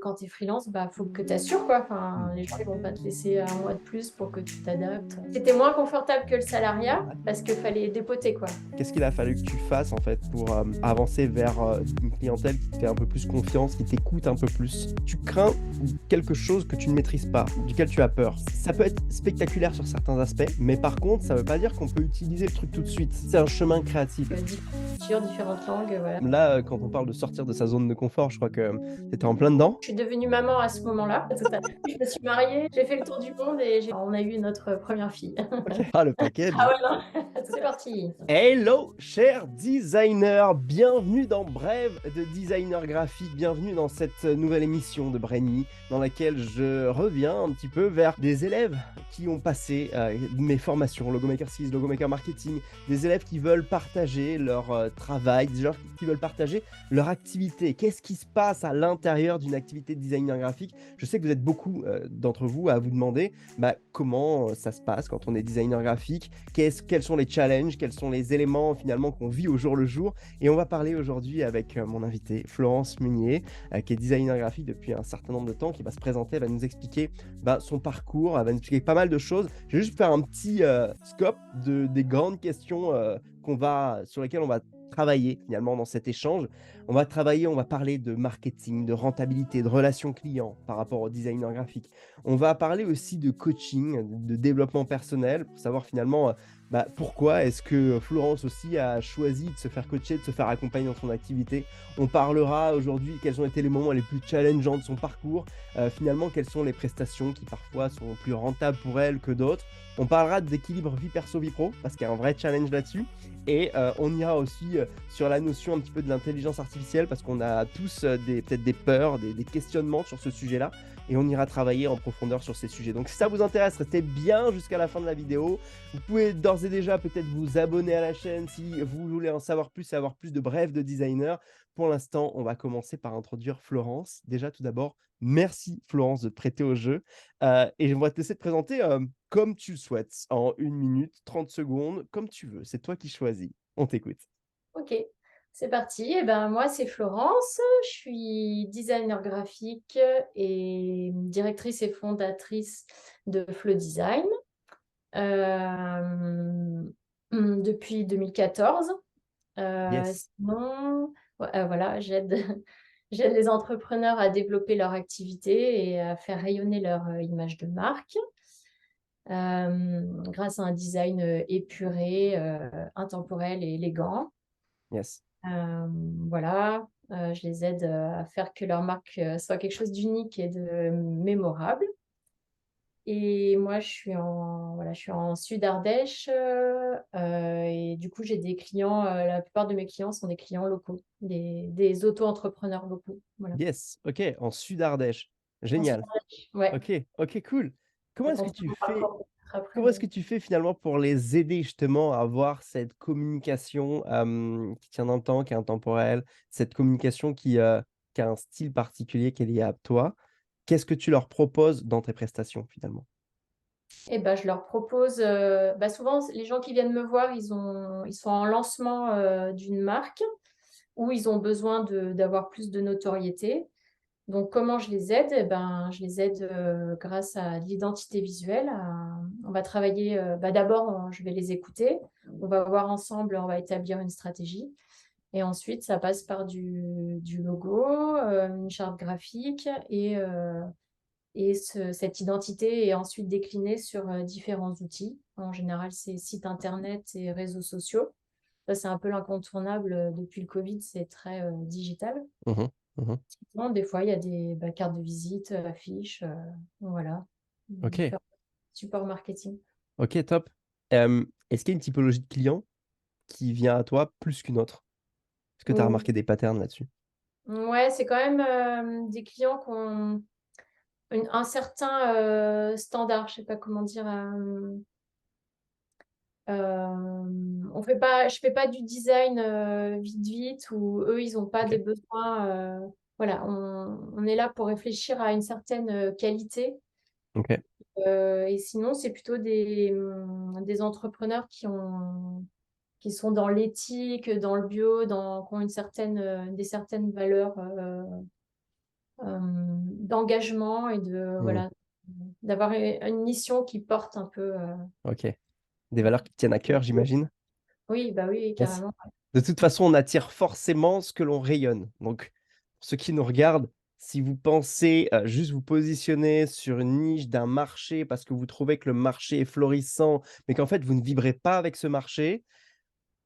Quand tu es freelance, bah, faut que tu assures quoi. Enfin, les gens ils vont pas te laisser un mois de plus pour que tu t'adaptes. C'était moins confortable que le salariat parce qu'il fallait dépoter quoi. Qu'est-ce qu'il a fallu que tu fasses en fait pour avancer vers une clientèle qui te fait un peu plus confiance, qui t'écoute un peu plus? Tu crains quelque chose que tu ne maîtrises pas, duquel tu as peur. Ça peut être spectaculaire sur certains aspects, mais par contre, ça veut pas dire qu'on peut utiliser le truc tout de suite. C'est un chemin créatif. Différentes cultures, différentes langues, voilà. Là, quand on parle de sortir de sa zone de confort, je crois que tu étais en plein dedans. Je suis devenue maman à ce moment-là. Je me suis mariée, j'ai fait le tour du monde et on a eu notre première fille. OK. Ah, le package. Ah ouais, non, c'est parti. Hello, chers designers, bienvenue dans Brève de designer graphique, bienvenue dans cette nouvelle émission de Brainy dans laquelle je reviens un petit peu vers des élèves qui ont passé mes formations Logomaker 6, Logomaker Marketing, des élèves qui veulent partager leur travail, des gens qui veulent partager leur activité. Qu'est-ce qui se passe à l'intérieur d'une activité de designer graphique? Je sais que vous êtes beaucoup d'entre vous à vous demander comment ça se passe quand on est designer graphique, quels sont les challenges, quels sont les éléments finalement qu'on vit au jour le jour. Et on va parler aujourd'hui avec mon invitée Florence Munier, qui est designer graphique depuis un certain nombre de temps, qui va se présenter, elle va nous expliquer son parcours, elle va nous expliquer pas mal de choses. Je vais juste faire un petit scope des grandes questions sur lesquelles on va travailler finalement dans cet échange. On va parler de marketing, de rentabilité, de relations clients par rapport au designer graphique. On va parler aussi de coaching, de développement personnel, pour savoir finalement pourquoi est-ce que Florence aussi a choisi de se faire coacher, de se faire accompagner dans son activité. On parlera aujourd'hui quels ont été les moments les plus challengeants de son parcours, finalement quelles sont les prestations qui parfois sont plus rentables pour elle que d'autres. On parlera d'équilibre vie perso, vie pro, parce qu'il y a un vrai challenge là-dessus. Et on ira aussi sur la notion un petit peu de l'intelligence artificielle, parce qu'on a tous peut-être des peurs, des questionnements sur ce sujet-là. Et on ira travailler en profondeur sur ces sujets. Donc si ça vous intéresse, restez bien jusqu'à la fin de la vidéo. Vous pouvez d'ores et déjà peut-être vous abonner à la chaîne si vous voulez en savoir plus et avoir plus de brèves de designer. Pour l'instant, on va commencer par introduire Florence. Déjà, tout d'abord, merci Florence de te prêter au jeu. Et on va te laisser te présenter comme tu le souhaites, en 1 minute, 30 secondes, comme tu veux. C'est toi qui choisis. On t'écoute. Ok, c'est parti. Eh ben, moi, c'est Florence. Je suis designer graphique et directrice et fondatrice de Flow Design depuis 2014. Yes. Sinon, ouais, voilà, j'aide les entrepreneurs à développer leur activité et à faire rayonner leur image de marque grâce à un design épuré, intemporel et élégant. Yes. Voilà, je les aide à faire que leur marque soit quelque chose d'unique et de mémorable. Et moi, voilà, je suis en Sud-Ardèche et du coup, j'ai des clients, la plupart de mes clients sont des clients locaux, des auto-entrepreneurs locaux. Voilà. Yes. OK. En Sud-Ardèche. En Génial. Sud-Ardèche, ouais. OK. OK, cool. Comment Ça est-ce que confirme tu mon fais parcours après, Comment est-ce mais que tu fais finalement pour les aider justement à avoir cette communication, qui tient dans le temps, qui est intemporelle, cette communication qui a un style particulier qui est lié à toi? Qu'est-ce que tu leur proposes dans tes prestations finalement? et ben, je leur propose, souvent, les gens qui viennent me voir, ils sont en lancement d'une marque ou ils ont besoin d'avoir plus de notoriété. Donc, comment je les aide? Eh ben, je les aide grâce à l'identité visuelle. On va travailler, d'abord, je vais les écouter. On va voir ensemble, on va établir une stratégie. Et ensuite, ça passe par du logo, une charte graphique et cette identité est ensuite déclinée sur différents outils. En général, c'est sites internet et réseaux sociaux. Ça, c'est un peu l'incontournable depuis le Covid, c'est très digital. Mmh mh. Mmh. Sinon, des fois, il y a des cartes de visite, affiches, voilà, OK. différents supports marketing. OK, top. Est-ce qu'il y a une typologie de client qui vient à toi plus qu'une autre? Est-ce que tu as Ou remarqué des patterns là-dessus? ouais, c'est quand même des clients qui ont un certain standard, je sais pas comment dire. Je fais pas du design vite vite où eux ils ont pas des OK. besoins. Voilà, on est là pour réfléchir à une certaine qualité. OK. Et sinon, c'est plutôt des entrepreneurs qui sont dans l'éthique, dans le bio, qui ont des certaines valeurs d'engagement et Mmh. d'avoir une mission qui porte un peu. OK. Des valeurs qui te tiennent à cœur, j'imagine? Oui, bah oui, Yes. carrément. De toute façon, on attire forcément ce que l'on rayonne. Donc, pour ceux qui nous regardent, si vous pensez, juste vous positionner sur une niche d'un marché parce que vous trouvez que le marché est florissant, mais qu'en fait vous ne vibrez pas avec ce marché,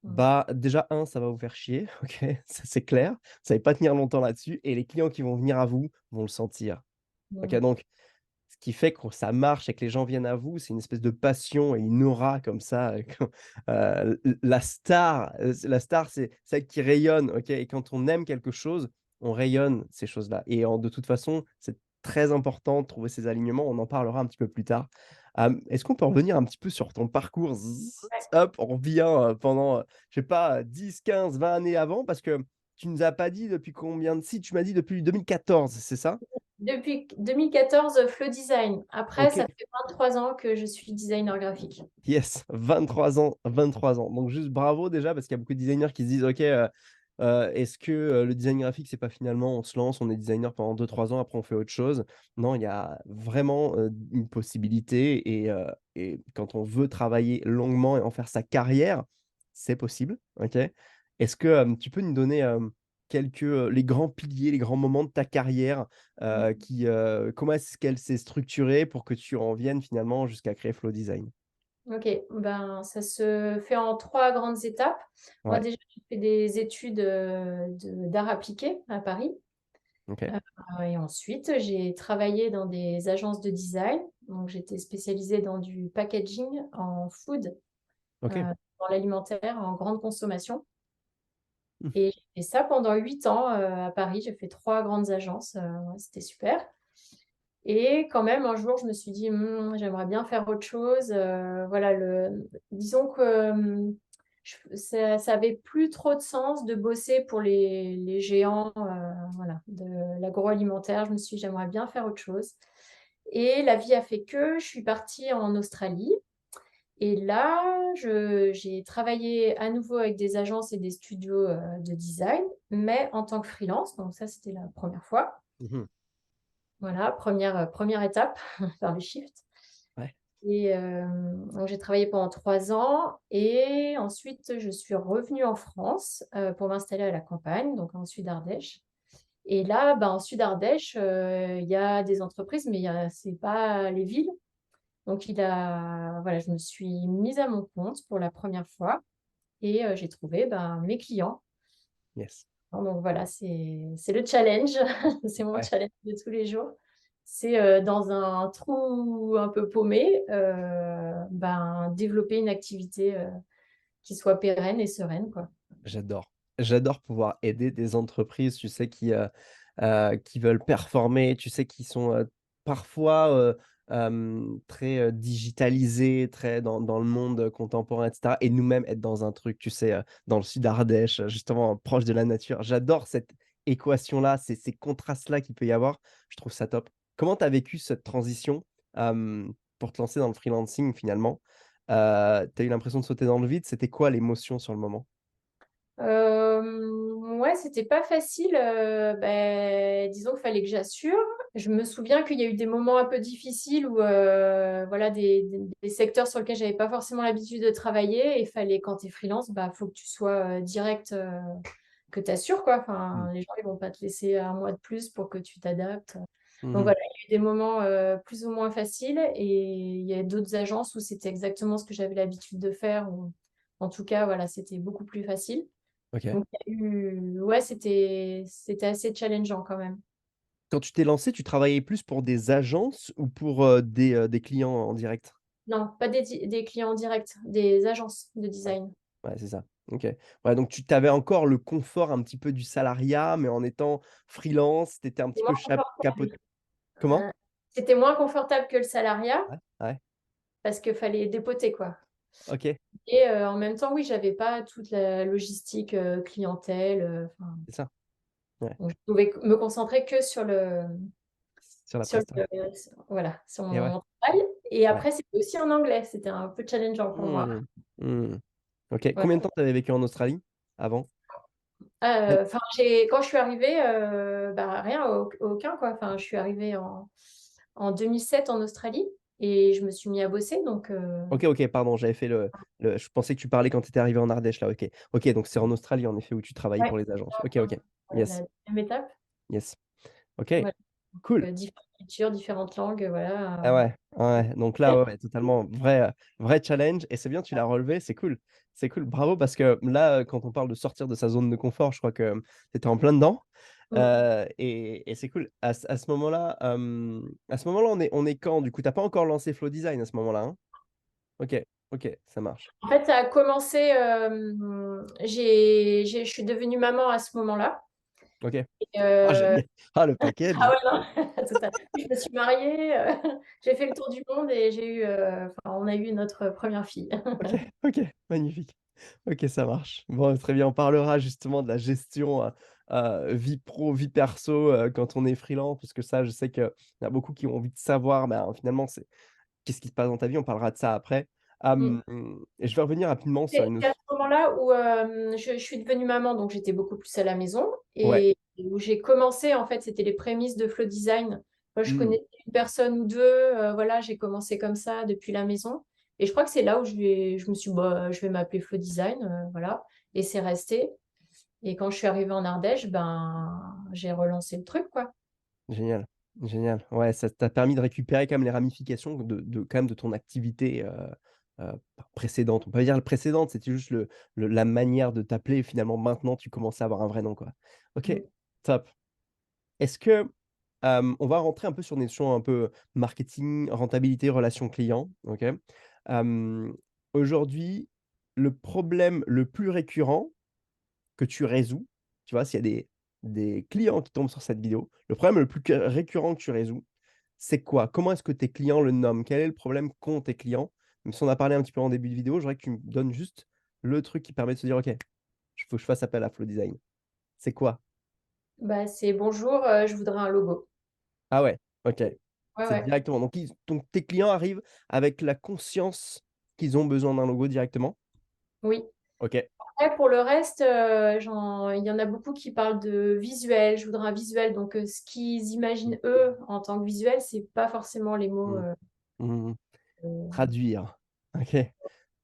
Mm. bah, déjà ça va vous faire chier, OK? Ça c'est clair. Vous allez pas tenir longtemps là-dessus et les clients qui vont venir à vous vont le sentir. OK? Mm. Donc ce qui fait que ça marche et que les gens viennent à vous, c'est une espèce de passion et une aura comme ça, quand, la star, c'est celle qui rayonne, OK? Et quand on aime quelque chose, on rayonne ces choses-là et de toute façon, c'est très important de trouver ces alignements. On en parlera un petit peu plus tard. Est-ce qu'on peut revenir un petit peu sur ton parcours? Zzz, Ouais. hop, on revient, pendant, je sais pas, 10, 15, 20 années avant parce que tu nous as pas dit depuis combien de si, tu m'as dit depuis 2014, c'est ça? Depuis 2014, Flow Design. Après, ça OK. fait 23 ans que je suis designer graphique. Yes, 23 ans, 23 ans. Donc juste bravo déjà parce qu'il y a beaucoup de designers qui se disent: «OK, est-ce que, le design graphique, c'est pas finalement on se lance, on est designer pendant 2, 3 ans, après on fait autre chose?» Non, il y a vraiment, une possibilité et quand on veut travailler longuement et en faire sa carrière, c'est possible, OK? Est-ce que, tu peux nous donner, quelques, les grands piliers, les grands moments de ta carrière, comment est-ce qu'elle s'est structurée pour que tu en viennes finalement jusqu'à créer Flow Design? OK, ben, ça se fait en 3 grandes étapes. Moi, Ouais. déjà, j'ai fait des études, d'art appliqué à Paris, OK, et ensuite, j'ai travaillé dans des agences de design. Donc j'étais spécialisée dans du packaging en food, OK. dans l'alimentaire en grande consommation Mmh. et j'ai fait ça pendant 8 ans, à Paris. J'ai fait 3 grandes agences, ouais, c'était super. Et quand même, un jour, je me suis dit: J'aimerais bien faire autre chose». Voilà, disons que, ça avait plus trop de sens de bosser pour les géants, voilà, de l'agroalimentaire. Je me suis dit: «J'aimerais bien faire autre chose» et la vie a fait que je suis partie en Australie et là, j'ai travaillé à nouveau avec des agences et des studios, de design, mais en tant que freelance. Donc ça, c'était la première fois. Mmh. Voilà, première étape, faire le shift Ouais. et donc j'ai travaillé pendant 3 ans et ensuite je suis revenue en France, pour m'installer à la campagne, donc en Sud-Ardèche et là, bah, en Sud-Ardèche, il y a des entreprises, mais c'est pas les villes. Donc voilà, je me suis mise à mon compte pour la première fois et j'ai trouvé, ben, mes clients. Yes. Donc voilà, c'est le challenge, c'est mon Ouais. challenge de tous les jours. C'est, dans un trou un peu paumé, ben, développer une activité, qui soit pérenne et sereine, quoi. J'adore. J'adore pouvoir aider des entreprises, tu sais, qui veulent performer, tu sais, qui sont, parfois, très, digitalisées, très dans le monde contemporain et cetera et nous-mêmes être dans un truc, tu sais, dans le sud Ardèche, justement proche de la nature. J'adore cette équation-là, ces contrastes-là qu'il peut y avoir. Je trouve ça top. Comment tu as vécu cette transition, pour te lancer dans le freelancing finalement? Tu as eu l'impression de sauter dans le vide? C'était quoi l'émotion sur le moment? Ouais, c'était pas facile, disons qu'il fallait que j'assure. Je me souviens qu'il y a eu des moments un peu difficiles où, voilà, des secteurs sur lesquels j'avais pas forcément l'habitude de travailler et il fallait quand tu es freelance, bah, faut que tu sois, direct, que tu assures, quoi. Mmh. Enfin, les gens, ils vont pas te laisser un mois de plus pour que tu t'adaptes. Donc Mmh. voilà, il y a eu des moments, plus ou moins faciles et il y a d'autres agences où c'était exactement ce que j'avais l'habitude de faire ou en tout cas, voilà, c'était beaucoup plus facile. OK. Donc il y a eu ouais, c'était assez challengeant quand même. Quand tu t'es lancé, tu travaillais plus pour des agences ou pour, des clients en direct? Non, pas des clients directs, des agences de Ouais, design. ouais, c'est ça. OK. Ouais, donc tu avais encore le confort un petit peu du salariat, mais en étant freelance, tu étais un C'est petit moins peu chap capot confortable. comment? C'était moins confortable que le salariat Ouais, ouais, parce qu'il fallait dépoter, quoi OK, et en même temps, oui, j'avais pas toute la logistique, clientèle, enfin, c'est ça. Ouais, donc je pouvais me concentrer que sur la sur presta voilà, sur et ouais, mon travail et ouais. après c'était aussi en anglais, c'était un peu challengeant pour moi. Mmh. Mmh. OK. Ouais. Combien de temps tu avais vécu en Australie avant? Ouais. Enfin, quand je suis arrivée, bah, rien, aucun quoi. Enfin, je suis arrivée en 2007 en Australie et je me suis mis à bosser donc OK, pardon, j'avais fait je pensais que tu parlais quand tu étais arrivé en Ardèche là, OK. OK, donc c'est en Australie en effet où tu travailles ouais, pour les agences. OK, enfin, OK. la Yes, 2e étape. yes. OK, Voilà, donc cool. différentes cultures, différentes langues, Ah voilà, ouais, ouais, donc là, ouais, ouais, totalement vrai challenge et c'est bien, tu l'as relevé, c'est cool. C'est cool, bravo parce que là, quand on parle de sortir de sa zone de confort, je crois que tu étais en plein dedans, mmh. et c'est cool. À ce moment-là, on est quand du coup? Tu as pas encore lancé Flow Design à ce moment-là, hein? OK, OK, ça marche. En fait, ça a commencé, je suis devenue maman à ce moment-là OK. et Ah génial! Ah le ah package! ouais, non, total. Je me suis mariée, j'ai fait le tour du monde et enfin, on a eu notre première fille. OK, OK, magnifique. OK, ça marche. Bon, très bien, on parlera justement de la gestion, vie pro, vie perso, quand on est freelance, parce que ça, je sais qu'il y a beaucoup qui ont envie de savoir, ben, finalement, c'est qu'est-ce qui se passe dans ta vie? On parlera de ça après. Mmh. Et je vais revenir rapidement sur une C'est à autre. ce moment-là où, je suis devenue maman, donc j'étais beaucoup plus à la maison Ouais. et où j'ai commencé, en fait, c'était les prémices de Flow Design. Moi, je Mmh. connaissais une personne ou 2, voilà, j'ai commencé comme ça depuis la maison et je crois que c'est là où je me suis dit: «Bah, je vais m'appeler Flow Design», voilà et c'est resté et quand je suis arrivée en Ardèche, ben, j'ai relancé le truc, quoi. Génial, génial. Ouais, ça t'a permis de récupérer quand même les ramifications de quand même de ton activité, précédente. On peut pas dire le précédente, c'était juste la manière de t'appeler. Finalement, maintenant, tu commençais à avoir un vrai nom, quoi. OK, Mmh. top. Est-ce que, on va rentrer un peu sur des notions un peu marketing, rentabilité, relations clients, OK? Hem, Aujourd'hui, le problème le plus récurrent que tu résous, tu vois? S'il y a des clients qui tombent sur cette vidéo, le problème le plus récurrent que tu résous, c'est quoi? Comment est-ce que tes clients le nomment? Quel est le problème qu'ont tes clients? Même si on a parlé un petit peu en début de vidéo, je voudrais que tu me donnes juste le truc qui permet de se dire: «OK, il faut que je fasse appel à Flow Design». C'est quoi? Bah, c'est: «Bonjour, je voudrais un logo». Ah ouais, OK. Ouais, C'est ouais, directement donc tes clients arrivent avec la conscience qu'ils ont besoin d'un logo directement? oui. OK. Après pour le reste, il y en a beaucoup qui parlent de visuel, je voudrais un visuel donc ce qu'ils Mmh. imaginent eux en tant que visuel, c'est pas forcément les mots, Mmh. Mmh. heu Traduire. OK.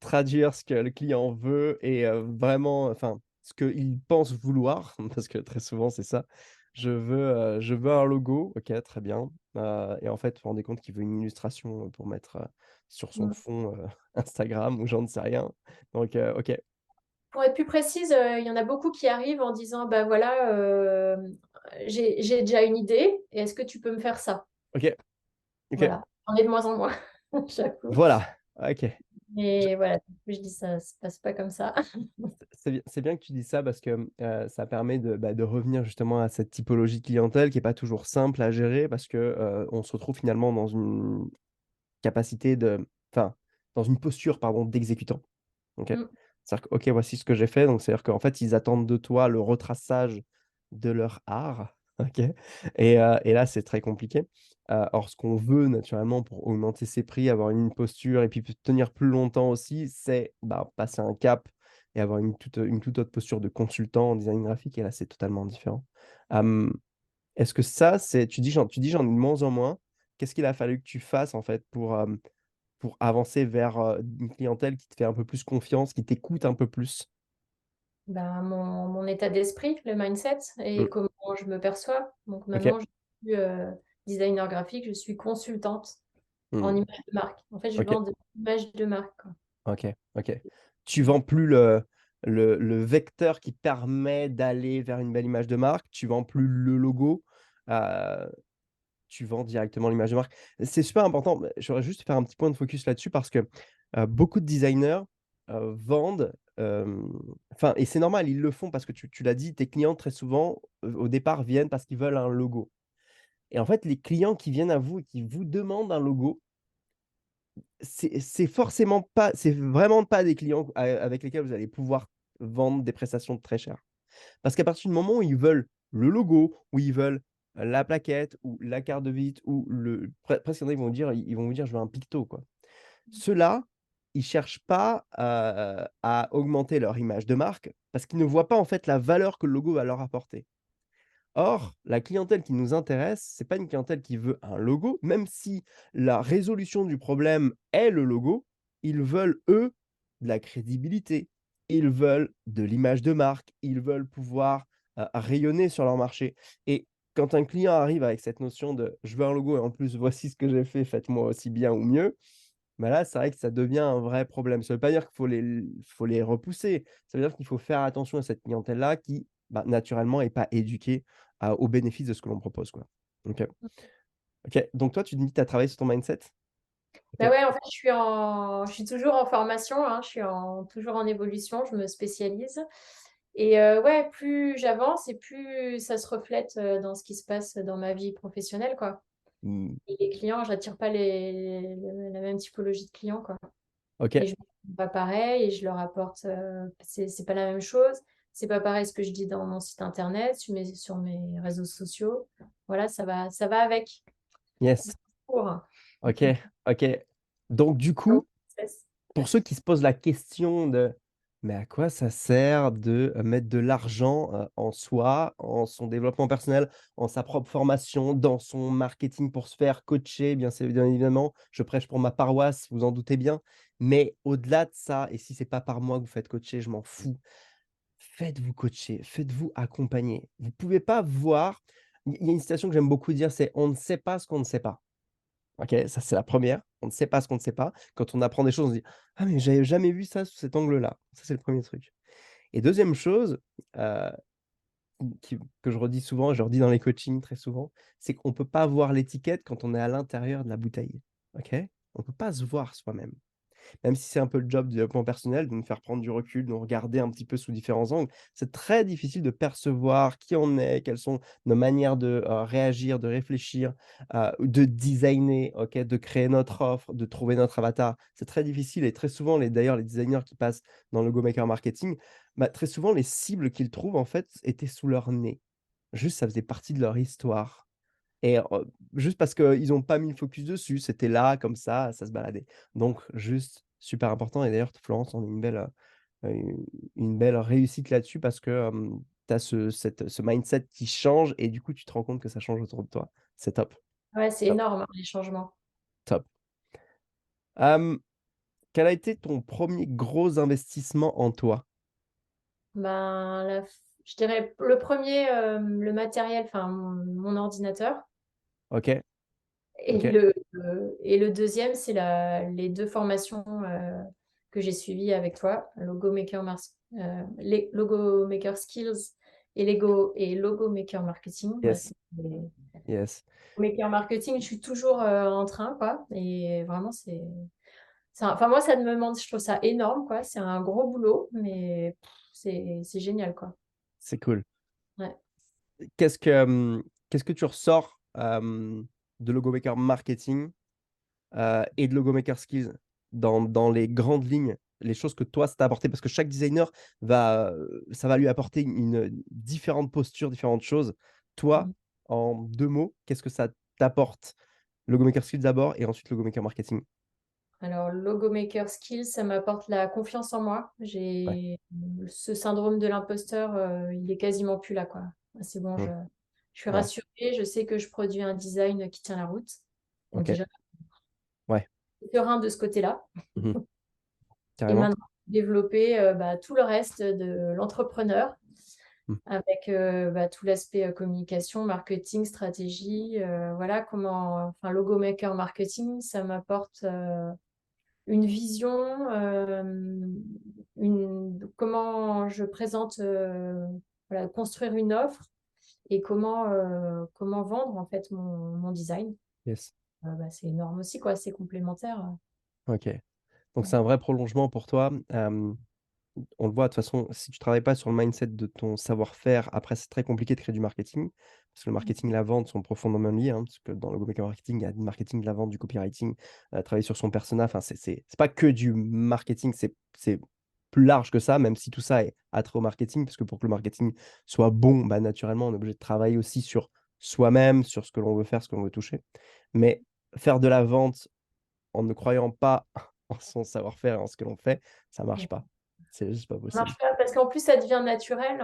Traduire ce que le client veut et vraiment, enfin, ce qu'il pense vouloir, parce que très souvent c'est ça. Je veux un logo, OK, très bien, et en fait, vous vous rendez compte qu'il veut une illustration, pour mettre, sur son mmh. fond, Instagram ou j'en sais rien. Donc OK. Pour être plus précise, il y en a beaucoup qui arrivent en disant: «Bah, voilà, j'ai déjà une idée et est-ce que tu peux me faire ça?» OK. OK. Voilà, j'en ai de moins en moins, j'avoue. Voilà. OK. Je Mais voilà, je dis: «Ça se passe pas comme ça». c'est bien que tu dis ça parce que, ça permet de revenir justement à cette typologie de clientèle qui est pas toujours simple à gérer parce que, on se retrouve finalement dans une capacité enfin, dans une posture, pardon, d'exécutant. OK? Mmh, C'est-à-dire que, OK, voici ce que j'ai fait, donc c'est-à-dire qu'en fait, ils attendent de toi le retraçage de leur art, OK? Et là, c'est très compliqué. Or ce qu'on veut naturellement pour augmenter ses prix, avoir une posture et puis tenir plus longtemps aussi, c'est, bah, passer un cap et avoir une toute autre posture de consultant en design graphique et là, c'est totalement différent. Hem, Est-ce que ça, tu dis: «J'en ai de moins en moins». Qu'est-ce qu'il a fallu que tu fasses en fait pour avancer vers, une clientèle qui te fait un peu plus confiance, qui t'écoute un peu plus? bah, mon état d'esprit, le mindset et Mmh. comment je me perçois. Donc OK. maintenant je suis plus, designer graphique, je suis consultante en Mmh. image de marque. En fait, je OK. vends des images de marque, quoi. OK. OK. Tu vends plus le vecteur qui permet d'aller vers une belle image de marque, tu vends plus le logo, heu, tu vends directement l'image de marque. C'est super important, j'aurais juste faire un petit point de focus là-dessus parce que, beaucoup de designers, vendent, enfin et c'est normal, ils le font parce que tu l'as dit, tes clients très souvent, au départ viennent parce qu'ils veulent un logo et en fait, les clients qui viennent à vous et qui vous demandent un logo, c'est vraiment pas des clients avec lesquels vous allez pouvoir vendre des prestations très chères. Parce qu'à partir du moment où ils veulent le logo, où ils veulent la plaquette ou la carte de visite ou presque il y en a, ils vont vous dire: «Je veux un picto», quoi. Ceux-là, ils cherchent pas, à augmenter leur image de marque parce qu'ils ne voient pas, en fait, la valeur que le logo va leur apporter. Or, la clientèle qui nous intéresse, c'est pas une clientèle qui veut un logo, même si la résolution du problème est le logo, ils veulent, eux, de la crédibilité, ils veulent de l'image de marque, ils veulent pouvoir, rayonner sur leur marché et quand un client arrive avec cette notion de: «Je veux un logo et en plus voici ce que j'ai fait, faites-moi aussi bien ou mieux», bah, là, c'est vrai que ça devient un vrai problème. Ça veut pas dire qu'il faut les repousser. Ça veut dire qu'il faut faire attention à cette clientèle-là qui, bah, naturellement est pas éduquée aux bénéfices de ce que l'on propose, quoi. OK. OK, donc toi, tu me dis que tu as travaillé sur ton mindset? Bah OK. ouais, en fait, je suis toujours en formation, hein, toujours en évolution, je me spécialise et ouais, plus j'avance et plus ça se reflète, dans ce qui se passe dans ma vie professionnelle, quoi. Mmh, Et les clients, j'attire pas la même typologie de clients, quoi. OK. Et je me pas pareil et je leur apporte, c'est pas la même chose. C'est pas pareil ce que je dis dans mon site internet, sur mes réseaux sociaux. Voilà, ça va avec. Yes. Pour. OK, OK. Donc du coup, pour ceux qui se posent la question de: «Mais à quoi ça sert de, mettre de l'argent, en soi, en son développement personnel, en sa propre formation, dans son marketing pour se faire coacher?» Bien évidemment, je prêche pour ma paroisse, vous en doutez bien. Mais au-delà de ça, et si c'est pas par moi que vous faites coacher, je m'en fous. Faites-vous coacher, faites-vous accompagner. Vous pouvez pas voir il y a une citation que j'aime beaucoup dire, c'est: «On ne sait pas ce qu'on ne sait pas». OK, ça c'est la première. On ne sait pas ce qu'on ne sait pas. Quand on apprend des choses, on se dit: «Ah mais j'avais jamais vu ça sous cet angle-là». Ça, c'est le premier truc et deuxième chose, heu, que je redis souvent, je redis dans les coachings très souvent, c'est qu'on peut pas voir l'étiquette quand on est à l'intérieur de la bouteille. OK? On peut pas se voir soi-même. Même si c'est un peu le job du développement personnel, de nous faire prendre du recul, de nous regarder un petit peu sous différents angles, c'est très difficile de percevoir qui on est, quelles sont nos manières de, réagir, de réfléchir, de designer, OK, de créer notre offre, de trouver notre avatar. C'est très difficile et très souvent d'ailleurs les designers qui passent dans le Go Maker Marketing, bah, très souvent les cibles qu'ils trouvent en fait étaient sous leur nez. Juste ça faisait partie de leur histoire. Et juste parce qu'ils ont pas mis le focus dessus, c'était là comme ça se baladait. Donc juste super important et d'ailleurs Florence, on a une belle réussite là-dessus parce que, tu as ce mindset qui change et du coup, tu te rends compte que ça change autour de toi. C'est top, Ouais, c'est top, énorme, hein, les changements. top. Hem, Quel a été ton premier gros investissement en toi? Ben, je dirais le premier, le matériel, enfin mon ordinateur OK, et OK, le deuxième, c'est les 2 formations, que j'ai suivies avec toi, les Logo Maker Skills et Logo Maker Marketing. Bah, yes, yes, Maker Marketing, je suis toujours, en train, quoi et vraiment enfin moi, ça me demande je trouve ça énorme, quoi. C'est un gros boulot, mais c'est génial, quoi. c'est cool. Ouais. Qu'est-ce que, qu'est-ce que tu ressors, de Logo Maker Marketing et de Logo Maker Skills dans les grandes lignes, les choses que toi ça t'a apporté? Parce que chaque designer ça va lui apporter une différente posture, différentes choses. Toi, Mmh. en 2 mots, qu'est-ce que ça t'apporte? Logo Maker Skills d'abord et ensuite Logo Maker Marketing. Alors Logo Maker Skills, ça m'apporte la confiance en moi. Ouais. Ce syndrome de l'imposteur, il est quasiment plus là, quoi. Ah, c'est bon, Mmh. je suis Ouais. rassurée, je sais que je produis un design qui tient la route. Donc OK. déjà, Ouais. serein de ce côté-là. Mmh. Et Carrément. maintenant, développer, bah, tout le reste de l'entrepreneur Mmh. avec, bah, tout l'aspect, communication, marketing, stratégie, voilà enfin Logo Maker Marketing, ça m'apporte, une vision, comment je présente, voilà, construire une offre et comment vendre en fait mon design. Yes. Bah, c'est énorme aussi quoi, c'est complémentaire. OK. Donc c'est un vrai prolongement pour toi. On le voit de toute façon, si tu travailles pas sur le mindset de ton savoir-faire, après c'est très compliqué de créer du marketing. Parce que le marketing et la vente sont profondément liés, hein, parce que dans le Go Maker Marketing, il y a du marketing, de la vente, du copywriting, travailler sur son persona, enfin c'est pas que du marketing, c'est plus large que ça, même si tout ça est attrait au marketing, parce que pour que le marketing soit bon, bah, naturellement, on est obligé de travailler aussi sur soi-même, sur ce que l'on veut faire, ce que l'on veut toucher. Mais faire de la vente en ne croyant pas en son savoir-faire et en ce que l'on fait, ça marche Ouais. pas. C'est juste pas Ça possible. marche pas parce qu'en plus, ça devient naturel.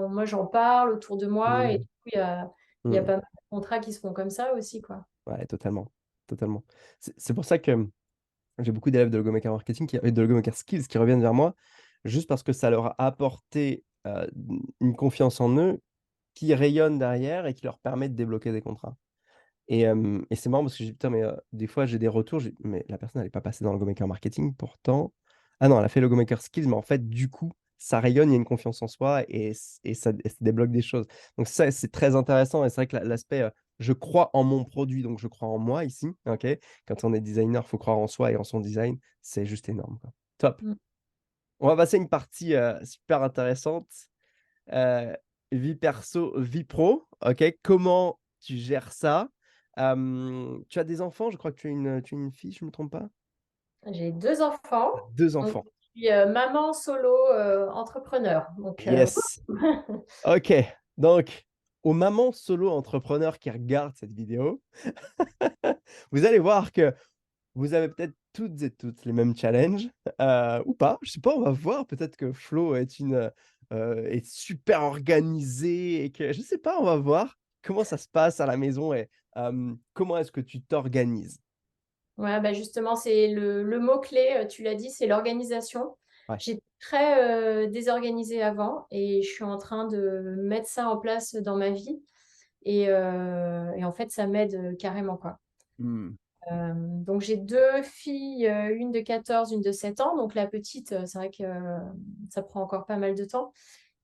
Moi, j'en parle autour de moi et Mmh. du coup, il y a Mmh. pas mal de contrats qui se font comme ça aussi, quoi. Ouais, totalement, totalement. C'est pour ça que j'ai beaucoup d'élèves de Logomaker Marketing de Logomaker Skills qui reviennent vers moi, juste parce que ça leur a apporté, une confiance en eux qui rayonne derrière et qui leur permet de débloquer des contrats. Et c'est marrant parce que j'ai dit: «Putain, mais des fois j'ai des retours», j'ai «Mais la personne elle est pas passée dans le Logomaker Marketing pourtant». Ah non, elle a fait Logomaker Skills, mais en fait, du coup, ça rayonne, il y a une confiance en soi et ça débloque des choses. Donc ça, c'est très intéressant et c'est vrai que l'aspect, je crois en mon produit, donc je crois en moi ici, OK? Quand on est designer, il faut croire en soi et en son design, c'est juste énorme, quoi. Top. Mmh. On va passer à une partie, super intéressante, heu, vie perso, vie pro, OK? Comment tu gères ça? Tu as des enfants? Je crois que tu as une fille, je me trompe pas? J'ai 2 enfants, Tu as 2 donc enfants. je suis, maman solo, entrepreneur, donc Yes. OK. Donc, aux mamans solo entrepreneurs qui regardent cette vidéo, vous allez voir que vous avez peut-être toutes et tous les mêmes challenges, ou pas, je sais pas, on va voir. Peut-être que Flo est super organisée et que je sais pas, on va voir comment ça se passe à la maison et comment est-ce que tu t'organises? Ouais, bah, justement, c'est le mot-clé, tu l'as dit, c'est l'organisation. Ouais. J'étais très, désorganisée avant et je suis en train de mettre ça en place dans ma vie et en fait, ça m'aide, carrément, quoi. Mmh. Donc j'ai 2 filles, une de 14, une de 7 ans. Donc la petite, c'est vrai que, ça prend encore pas mal de temps.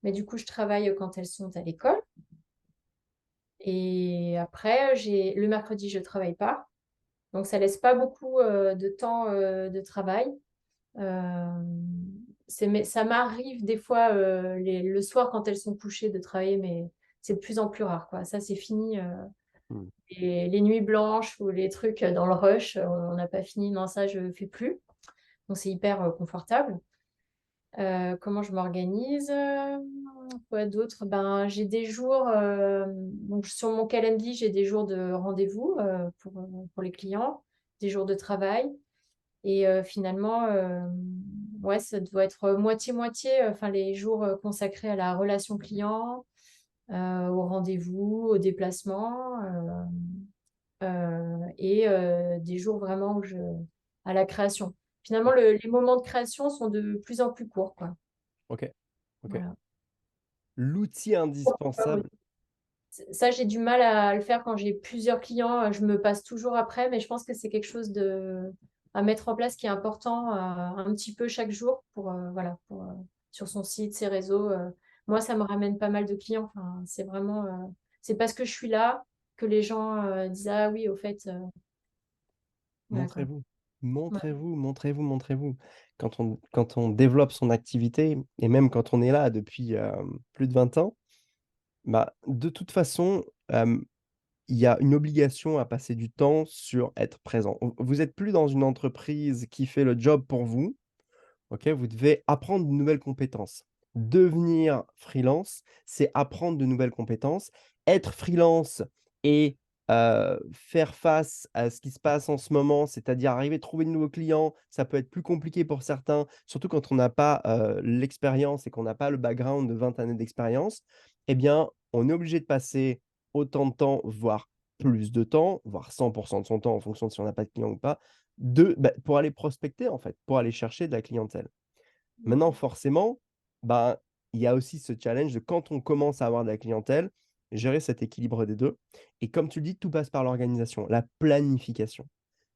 Mais du coup, je travaille, quand elles sont à l'école et après, j'ai le mercredi, je travaille pas. Donc ça laisse pas beaucoup, de temps, de travail. Hem, mais ça m'arrive des fois, le soir quand elles sont couchées de travailler, mais c'est de plus en plus rare, quoi. Ça, c'est fini, Mmh. les nuits blanches ou les trucs, dans le rush, on n'a pas fini. Non, ça, je fais plus. Donc c'est hyper, confortable. Comment je m'organise? Quoi d'autre? Ben, j'ai des jours, donc sur mon calendrier, j'ai des jours de rendez-vous, pour les clients, des jours de travail et finalement, ouais, ça doit être moitié-moitié, enfin les jours, consacrés à la relation client, au rendez-vous, au déplacement, et des jours vraiment où à la création. Finalement, les moments de création sont de plus en plus courts, quoi. OK, OK. Voilà. L'outil indispensable. Ça, j'ai du mal à le faire quand j'ai plusieurs clients, je me passe toujours après, mais je pense que c'est quelque chose à mettre en place qui est important, un petit peu chaque jour pour, voilà, sur son site, ses réseaux, moi, ça me ramène pas mal de clients. Enfin, c'est vraiment, c'est parce que je suis là que les gens, disent: «Ah oui, au fait», voilà quoi. Montrez-vous, Ouais. montrez-vous, montrez-vous, montrez-vous. Quand on développe son activité et même quand on est là depuis, plus de 20 ans, bah, de toute façon, il y a une obligation à passer du temps sur être présent. Vous êtes plus dans une entreprise qui fait le job pour vous. OK, vous devez apprendre de nouvelles compétences. Devenir freelance, c'est apprendre de nouvelles compétences. Être freelance et faire face à ce qui se passe en ce moment, c'est-à-dire arriver à trouver de nouveaux clients, ça peut être plus compliqué pour certains, surtout quand on n'a pas, l'expérience et qu'on n'a pas le background de 20 années d'expérience. Eh bien, on est obligé de passer autant de temps, voire plus de temps, voire 100 de son temps en fonction de si on n'a pas de clients ou pas, pour aller prospecter en fait, pour aller chercher de la clientèle. Maintenant Mmh. forcément, ben, il y a aussi ce challenge de quand on commence à avoir de la clientèle, gérer cet équilibre des 2 et comme tu le dis, tout passe par l'organisation, la planification.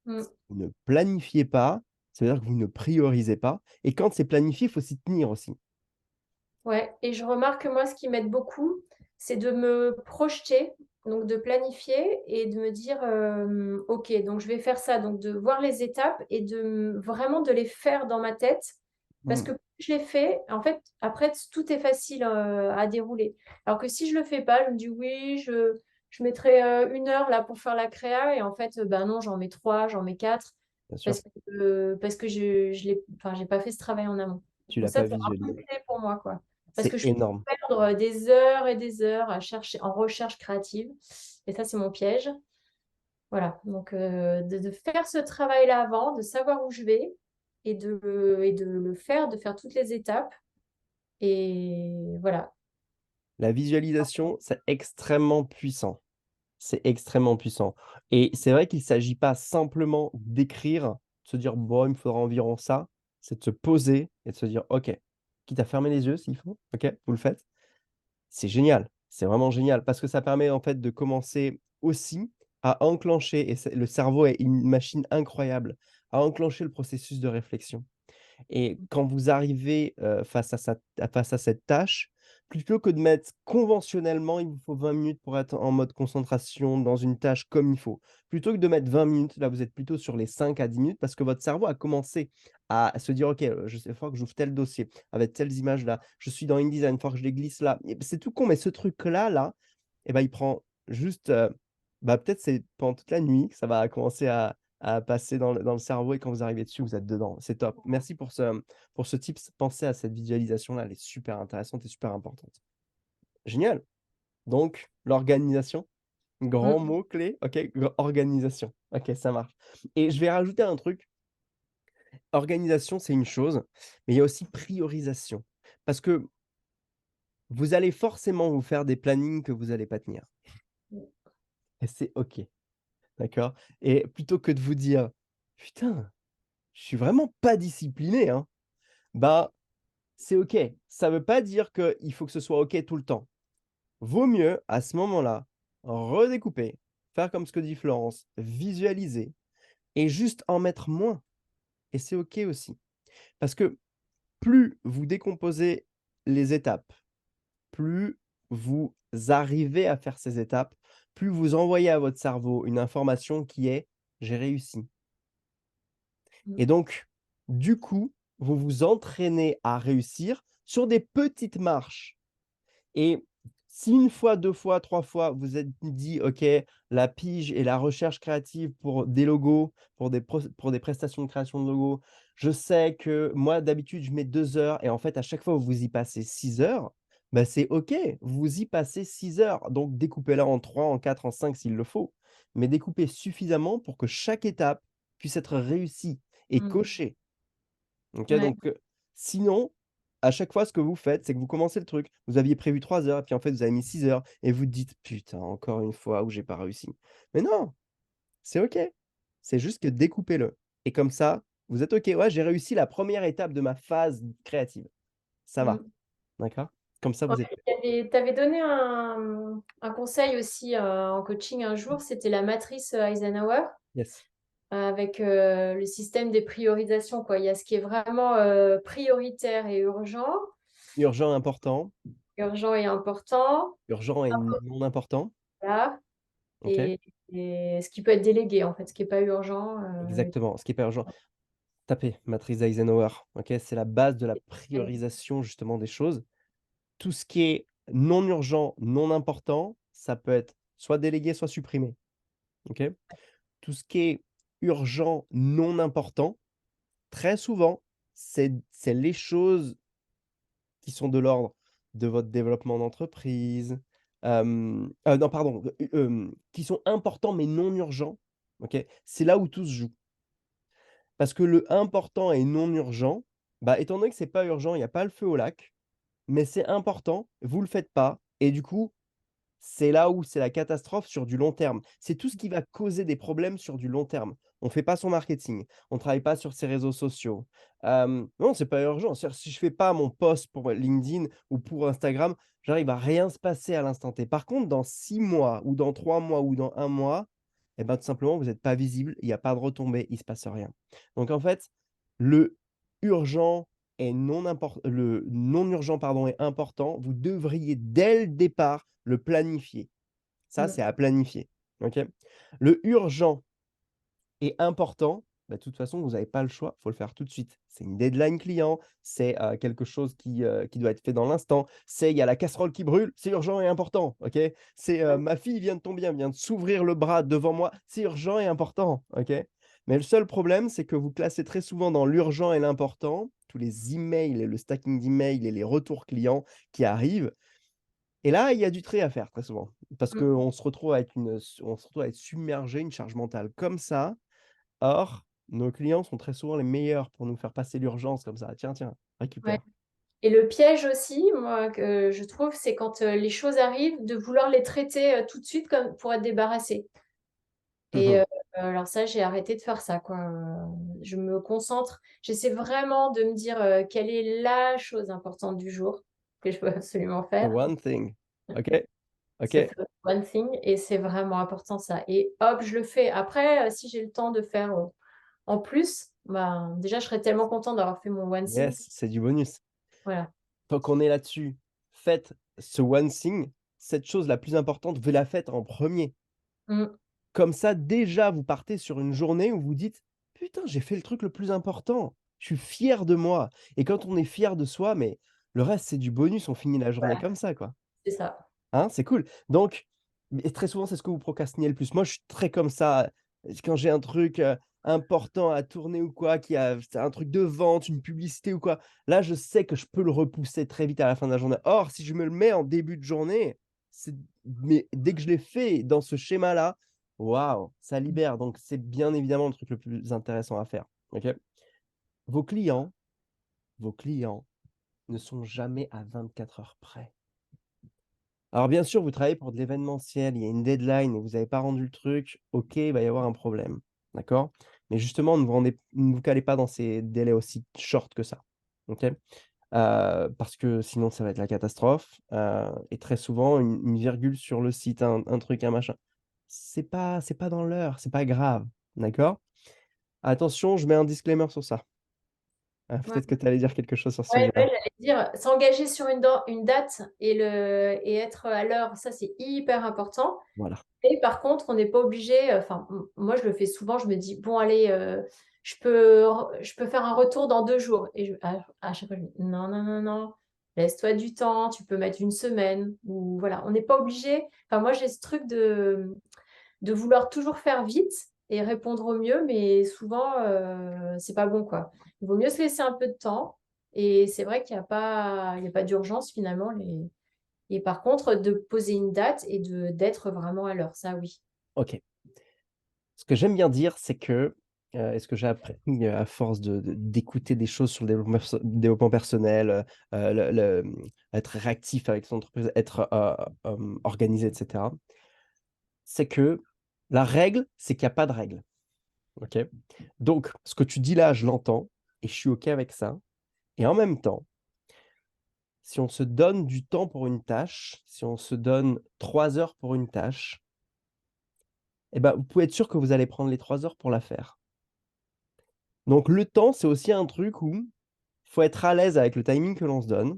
Mmh. Si vous ne planifiez pas, ça veut dire que vous ne priorisez pas et quand c'est planifié, il faut s'y tenir aussi. Ouais et je remarque que moi, ce qui m'aide beaucoup, c'est de me projeter, donc de planifier et de me dire, «OK, donc je vais faire ça», donc de voir les étapes et vraiment de les faire dans ma tête parce Mmh, que plus je les fais, en fait, après tout est facile, à dérouler. Alors que si je le fais pas, je me dis: «Oui, je mettrai, 1 heure là pour faire la créa» et en fait, ben non, j'en mets 3, j'en mets 4 bien sûr, parce que je l'ai enfin, j'ai pas fait ce travail en amont. tu Donc l'as ça, pas c'est un peu visualisé. clé pour moi, quoi. Parce C'est que je peux énorme. perdre des heures et des heures à chercher en recherche créative et ça, c'est mon piège. Voilà, donc de faire ce travail-là avant, de savoir où je vais et de le faire, de faire toutes les étapes. Et voilà. La visualisation, c'est extrêmement puissant. C'est extrêmement puissant et c'est vrai qu'il ne s'agit pas simplement d'écrire, de se dire: «Bon, il me faudra environ ça». C'est de se poser et de se dire: «OK», quitte à fermer les yeux s'il faut, OK, vous le faites. C'est génial, c'est vraiment génial parce que ça permet en fait de commencer aussi à enclencher et c'est le cerveau est une machine incroyable, à enclencher le processus de réflexion. Et quand vous arrivez, face à cette tâche, plutôt que de mettre conventionnellement, il vous faut 20 minutes pour être en mode concentration dans une tâche comme il faut. Plutôt que de mettre 20 minutes, là, vous êtes plutôt sur les 5 à 10 minutes parce que votre cerveau a commencé à se dire: «OK, je sais, il faut que j'ouvre tel dossier avec telles images là, je suis dans InDesign, il faut que je les glisse là». Et c'est tout con, mais ce truc-là, là, et ben il prend juste, peut-être c'est pendant toute la nuit que ça va commencer à passer dans le cerveau et quand vous arrivez dessus, vous êtes dedans. C'est top. Merci pour ce tips. Pensez à cette visualisation-là, elle est super intéressante et super importante. Génial. Donc l'organisation, grand Mm. mot clé, OK, organisation. OK, ça marche et je vais rajouter un truc, organisation, c'est une chose, mais il y a aussi priorisation. Parce que vous allez forcément vous faire des plannings que vous allez pas tenir et c'est OK. D'accord? Et plutôt que de vous dire: «Putain, je suis vraiment pas discipliné, hein», bah, c'est OK. Ça veut pas dire qu'il faut que ce soit OK tout le temps. Vaut mieux, à ce moment-là, redécouper, faire comme ce que dit Florence, visualiser et juste en mettre moins et c'est OK aussi. Parce que plus vous décomposez les étapes, plus vous arrivez à faire ces étapes, plus vous envoyez à votre cerveau une information qui est: «J'ai réussi». Mm. Et donc, du coup, vous vous entraînez à réussir sur des petites marches. Et si une fois, 2 fois, 3 fois, vous êtes dit: «OK, la pige et la recherche créative pour des logos, pour des prestations de création de logos, je sais que moi d'habitude je mets 2 heures et en fait à chaque fois vous y passez 6 heures», bah, c'est OK, vous y passez 6 heures. Donc découpez-la en 3, en 4, en 5 s'il le faut. Mais découpez suffisamment pour que chaque étape puisse être réussie et Mm. cochée. OK, Ouais. donc sinon, à chaque fois, ce que vous faites, c'est que vous commencez le truc, vous aviez prévu 3 heures et puis en fait, vous avez mis 6 heures et vous dites: «Putain, encore une fois où j'ai pas réussi». Mais non, c'est OK. C'est juste que découpez-le et comme ça, vous êtes OK: «Ouais, j'ai réussi la première étape de ma phase créative». Ça va, Mm. d'accord? Comme ça, Ouais, vous êtes tu avais donné un conseil aussi en coaching un jour, c'était la matrice Eisenhower yes. avec le système des priorisations, quoi. Il y a ce qui est vraiment prioritaire et urgent, Urgent, important, urgent et important, urgent et non important, voilà, OK? et, et ce qui peut être délégué, en fait, ce qui n'est pas urgent. Exactement, ce qui est pas urgent. Tapez matrice Eisenhower, OK? C'est la base de la priorisation justement des choses. Tout ce qui est non urgent, non important, ça peut être soit délégué, soit supprimé, OK? Tout ce qui est urgent, non important, très souvent, c'est les choses qui sont de l'ordre de votre développement d'entreprise, non pardon, qui sont importants mais non urgents, OK? C'est là où tout se joue. Parce que le important et non urgent, bah, étant donné que c'est pas urgent, il y a pas le feu au lac, mais c'est important, vous le faites pas et du coup, c'est là où c'est la catastrophe sur du long terme. C'est tout ce qui va causer des problèmes sur du long terme. On ne fait pas son marketing, on ne travaille pas sur ses réseaux sociaux. Non, c'est pas urgent. C'est-à-dire si je fais pas mon post pour LinkedIn ou pour Instagram, genre il va rien se passer à l'instant T. Par contre, dans 6 mois ou dans 3 mois ou dans 1 mois, et ben, tout simplement, vous êtes pas visible, il y a pas de retombées, il se passe rien. Donc en fait, le urgent le non urgent, pardon, est important. Vous devriez dès le départ le planifier. Ça, Mm. c'est à planifier, OK? Le urgent et important, bah, de toute façon, vous avez pas le choix, il faut le faire tout de suite. C'est une deadline client, c'est, quelque chose qui doit être fait dans l'instant, c'est il y a la casserole qui brûle, c'est urgent et important, OK? C'est, ma fille vient de tomber, elle vient de s'ouvrir le bras devant moi, c'est urgent et important, OK? Mais le seul problème, c'est que vous classez très souvent dans l'urgent et l'important, tous les emails et le stacking d'emails et les retours clients qui arrivent et là, il y a du tri à faire très souvent. Parce Mm. qu'on se retrouve avec on se retrouve à être submergé, une charge mentale comme ça. Or, Nos clients sont très souvent les meilleurs pour nous faire passer l'urgence comme ça. Tiens, tiens, Ouais. récupère. Et le piège aussi, moi, que je trouve, c'est quand les choses arrivent, de vouloir les traiter tout de suite comme pour être débarrassé. Et alors ça, j'ai arrêté de faire ça, quoi. Je me concentre, j'essaie vraiment de me dire quelle est la chose importante du jour que je peux absolument The faire. one thing. OK, Ce OK. fameux one thing, et c'est vraiment important ça. Et hop, je le fais. Après, si j'ai le temps de faire en plus, ben, déjà, je serais tellement contente d'avoir fait mon one thing. Yes, c'est du bonus. Voilà. Tant qu'on est là-dessus, faites ce one thing, cette chose la plus importante, vous la faites en premier. Mm. Comme ça, déjà, vous partez sur une journée où vous dites: «Putain, j'ai fait le truc le plus important. Je suis fier de moi» et quand on est fier de soi, mais le reste, c'est du bonus. On finit la journée Voilà, comme ça, quoi. c'est ça. Hein, c'est cool. Donc et très souvent, c'est ce que vous procrastinez le plus. Moi, je suis très comme ça, quand j'ai un truc, important à tourner ou quoi, c'est un truc de vente, une publicité ou quoi, là, je sais que je peux le repousser très vite à la fin de la journée. Or, si je me le mets en début de journée, c'est mais dès que je l'ai fait dans ce schéma-là, waouh, ça libère. Donc c'est bien évidemment le truc le plus intéressant à faire, OK? Vos clients vos clients ne sont jamais à 24 heures près. Alors bien sûr, vous travaillez pour de l'événementiel, il y a une deadline et vous avez pas rendu le truc, OK, il va y avoir un problème, d'accord? Mais justement, ne vous calez pas dans ces délais aussi short que ça, OK? Parce que sinon ça va être la catastrophe, et très souvent une virgule sur le site, un truc, un machin, c'est pas dans l'heure, c'est pas grave, d'accord? Attention, je mets un disclaimer sur ça. Ouais. Peut-être que tu allais dire quelque chose sur ce Ouais, sujet-là. ouais, j'allais dire, s'engager sur une date et être à l'heure, ça c'est hyper important. Voilà. Et par contre, on n'est pas obligé, enfin, moi je le fais souvent, je me dis: «Bon allez, je peux faire un retour dans 2 jours», et à chaque fois je me dis: «Non, non, non, non, laisse-toi du temps, tu peux mettre une semaine», ou voilà, on n'est pas obligé. Enfin moi j'ai ce truc de vouloir toujours faire vite et répondre au mieux, mais souvent, c'est pas bon, quoi. Il vaut mieux se laisser un peu de temps, et c'est vrai qu'il y a pas d'urgence finalement, et par contre, de poser une date et d'être vraiment à l'heure, ça oui. OK. Ce que j'aime bien dire, c'est que, et ce que j'ai appris, à force d'écouter des choses sur le développement personnel, être réactif avec son entreprise, être, organisé et cetera, c'est que la règle, c'est qu'il y a pas de règle, OK? Donc ce que tu dis là, je l'entends et je suis OK avec ça et en même temps, si on se donne du temps pour une tâche, si on se donne 3 heures pour une tâche, et ben, vous pouvez être sûr que vous allez prendre les 3 heures pour la faire. Donc le temps, c'est aussi un truc où faut être à l'aise avec le timing que l'on se donne,